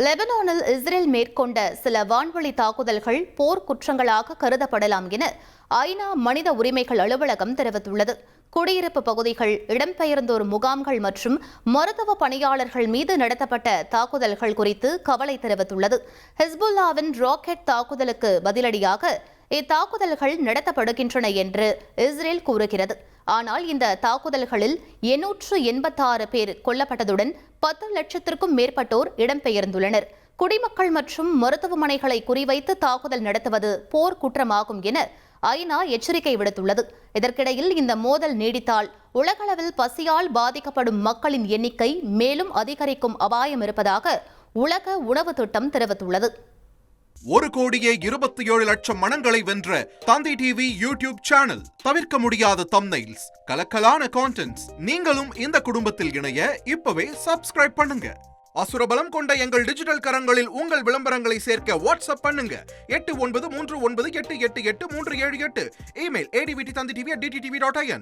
லெபனானில் இஸ்ரேல் மேற்கொண்ட சில வான்வழி தாக்குதல்கள் போர் குற்றங்களாக கருதப்படலாம் என ஐநா மனித உரிமைகள் அலுவலகம் தெரிவித்துள்ளது. குடியிருப்பு பகுதிகள், இடம்பெயர்ந்தோர் முகாம்கள் மற்றும் மருத்துவ பணியாளர்கள் மீது நடத்தப்பட்ட தாக்குதல்கள் குறித்து கவலை தெரிவித்துள்ளது. ஹிஸ்புல்லாவின் ராக்கெட் தாக்குதலுக்கு பதிலடியாக இத்தாக்குதல்கள் நடத்தப்படுகின்றன என்று இஸ்ரேல் கூறுகிறது. ஆனால் இந்த தாக்குதல்களில் 886 பேர் கொல்லப்பட்டதுடன் 10 லட்சத்திற்கும் மேற்பட்டோர் இடம்பெயர்ந்துள்ளனர். குடிமக்கள் மற்றும் மருத்துவமனைகளை குறிவைத்து தாக்குதல் நடத்துவது போர் குற்றமாகும் என ஐநா எச்சரிக்கை விடுத்துள்ளது. இதற்கிடையில் இந்த மோதல் நீடித்தால் உலகளவில் பசியால் பாதிக்கப்படும் மக்களின் எண்ணிக்கை மேலும் அதிகரிக்கும் அபாயம் இருப்பதாக உலக உணவு திட்டம் தெரிவித்துள்ளது. 1,27,00,000 மனங்களை வென்ற தந்தி டிவி யூடியூப் சேனல். தவிர்க்க முடியாத தம்ப்நெயில்ஸ், கலக்கலான கான்டென்ட்ஸ். நீங்களும் இந்த குடும்பத்தில் இணைய இப்பவே சப்ஸ்கிரைப் பண்ணுங்க. அசுரபலம் கொண்ட எங்கள் டிஜிட்டல் கரங்களில் உங்கள் விளம்பரங்களை சேர்க்க வாட்ஸ்அப் பண்ணுங்க. 8939888378. Email advtthanditv@dttv.in.